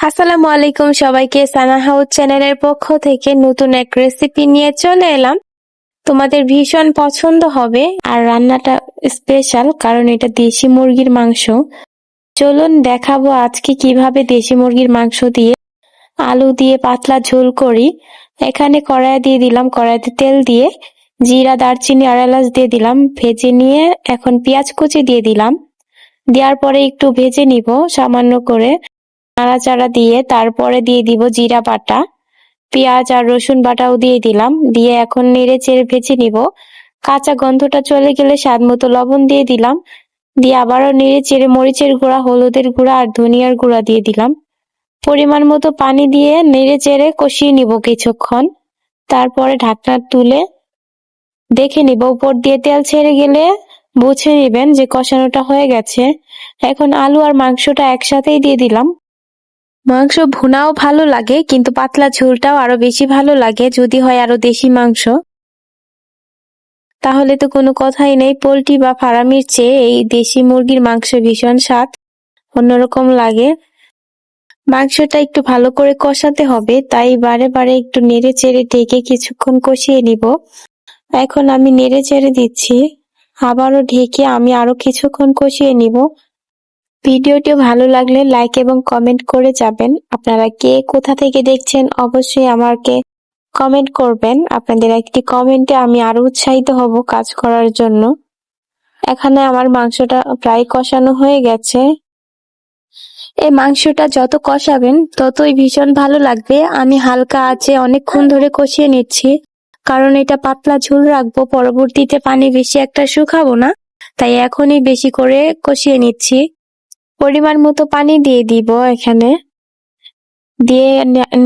আসসালামু আলাইকুম সবাইকে। সানা হাউস চ্যানেলের পক্ষ থেকে নতুন এক রেসিপি নিয়ে চলে এলাম। তোমাদের ভীষণ পছন্দ হবে আর রান্নাটা স্পেশাল, কারণ এটা দেশি মুরগির মাংস। চলুন দেখাবো আজকে কিভাবে দেশি মুরগির মাংস দিয়ে আলু দিয়ে পাতলা ঝোল করি। এখানে কড়াই দিয়ে দিলাম, কড়াইতে তেল দিয়ে জিরা, দারচিনি আর এলাচ দিয়ে দিলাম, ভেজে নিয়ে এখন পেঁয়াজ কুচি দিয়ে দিলাম। দেওয়ার পরে একটু ভেজে নিব সামান্য করে, নাড়াচাড়া দিয়ে তারপরে দিয়ে দিব জিরা বাটা, পেঁয়াজ আর রসুন বাটাও দিয়ে দিলাম। দিয়ে এখন নেড়ে চেড়ে ভেজে নিব। কাঁচা গন্ধটা চলে গেলে স্বাদ মতো লবণ দিয়ে দিলাম। দিয়ে আবারও নেড়ে চেড়ে মরিচের গুঁড়া, হলুদের গুঁড়া আর ধনিয়ার গুঁড়া দিয়ে দিলাম। পরিমাণ মতো পানি দিয়ে নেড়ে চেড়ে কষিয়ে নিব কিছুক্ষণ। তারপরে ঢাকনা তুলে দেখে নিব, উপর দিয়ে তেল ছেড়ে গেলে বুঝে নিবেন যে কষানোটা হয়ে গেছে। এখন আলু আর মাংসটা একসাথেই দিয়ে দিলাম। মাংস ভুনাও ভালো লাগে, কিন্তু পাতলা ঝোলটাও আরো বেশি ভালো লাগে যদি হয় আরো দেশি মাংস। তাহলে তো কোনো কথাই নেই, পোল্ট্রি বা ফার্মির চেয়ে এই দেশি মুরগির মাংস ভীষণ স্বাদ, অন্যরকম লাগে। মাংসটা একটু ভালো করে কষাতে হবে, তাই বারে বারে একটু নেড়ে চেড়ে ঢেকে কিছুক্ষণ কষিয়ে নিব। এখন আমি নেড়ে চেড়ে দিচ্ছি, আবারও ঢেকে আমি আরো কিছুক্ষণ কষিয়ে নিব। ভিডিওটি ভালো লাগলে লাইক এবং কমেন্ট করে যাবেন। আপনারা কে কোথা থেকে দেখছেন অবশ্যই আমাকে কমেন্ট করবেন। আপনাদের একটি কমেন্টে আমি আরো উৎসাহিত হব কাজ করার জন্য। এখানে আমার মাংসটা প্রায় কষানো হয়ে গেছে। এই মাংসটা যত কষাবেন ততই ভীষণ ভালো লাগবে। আমি হালকা আঁচে অনেকক্ষণ ধরে কষিয়ে নিচ্ছি, কারণ এটা পাতলা ঝোল রাখবো, পরবর্তীতে পানি বেশি একটা শুকাবো না, তাই এখনই বেশি করে কষিয়ে নিচ্ছি। পরিমাণ মতো পানি দিয়ে দিব এখানে, দিয়ে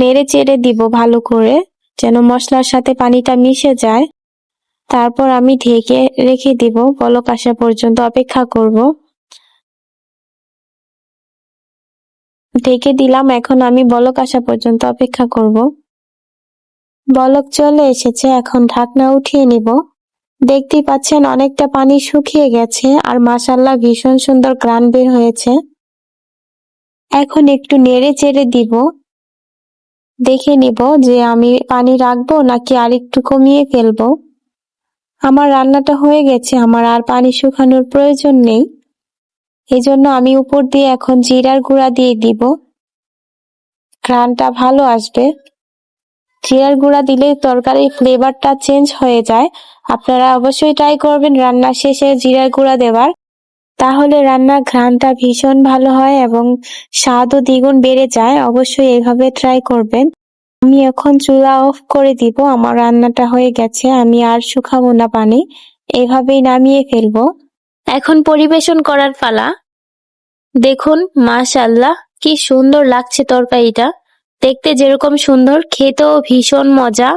নেড়ে চেড়ে দিব ভালো করে, যেন মশলার সাথে পানিটা মিশে যায়। তারপর আমি ঢেকে রেখে দিব, বলক আসা পর্যন্ত অপেক্ষা করব। ঢেকে দিলাম, এখন আমি বলক আসা পর্যন্ত অপেক্ষা করব। বলক চলে এসেছে, এখন ঢাকনা উঠিয়ে নিব। দেখতেই পাচ্ছেন অনেকটা পানি শুকিয়ে গেছে আর মাশাআল্লাহ ভীষণ সুন্দর ঘ্রাণ বের হয়েছে। এখন একটু নেড়ে চেড়ে দিব, দেখে নিব যে আমি পানি রাখবো নাকি আর একটু কমিয়ে ফেলবো। আমার রান্নাটা হয়ে গেছে, আমার আর পানি শুকানোর প্রয়োজন নেই। এই জন্য আমি উপর দিয়ে এখন জিরার গুঁড়া দিয়ে দিব, ঘ্রাণটা ভালো আসবে। জিরার গুঁড়া দিলে তরকারির ফ্লেভারটা চেঞ্জ হয়ে যায়। আপনারা অবশ্যই ট্রাই করবেন রান্না শেষে জিরার গুঁড়া দেওয়ার, তাহলে রান্নার ঘ্রাণটা ভীষণ ভালো হয় এবং স্বাদও দ্বিগুণ বেড়ে যায়। অবশ্যই এইভাবে ট্রাই করবেন। আমি এখন চুলা অফ করে দিব, আমার রান্নাটা হয়ে গেছে, আমি আর শুকাবো না পানি, এইভাবেই নামিয়ে ফেলবো। এখন পরিবেশন করার পালা। দেখুন মাশাআল্লাহ কি সুন্দর লাগছে তরকারিটা, দেখতে যেরকম সুন্দর খেতেও ভীষণ মজা।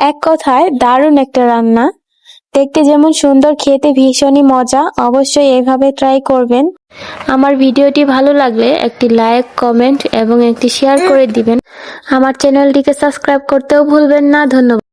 এক কথায় দারুণ একটা রান্না, দেখতে যেমন সুন্দর খেতে ভীষণই মজা। অবশ্যই এইভাবে ট্রাই করবেন। আমার ভিডিওটি ভালো লাগলে একটি লাইক, কমেন্ট এবং একটি শেয়ার করে দিবেন। আমার চ্যানেলটিকে সাবস্ক্রাইব করতেও ভুলবেন না। ধন্যবাদ।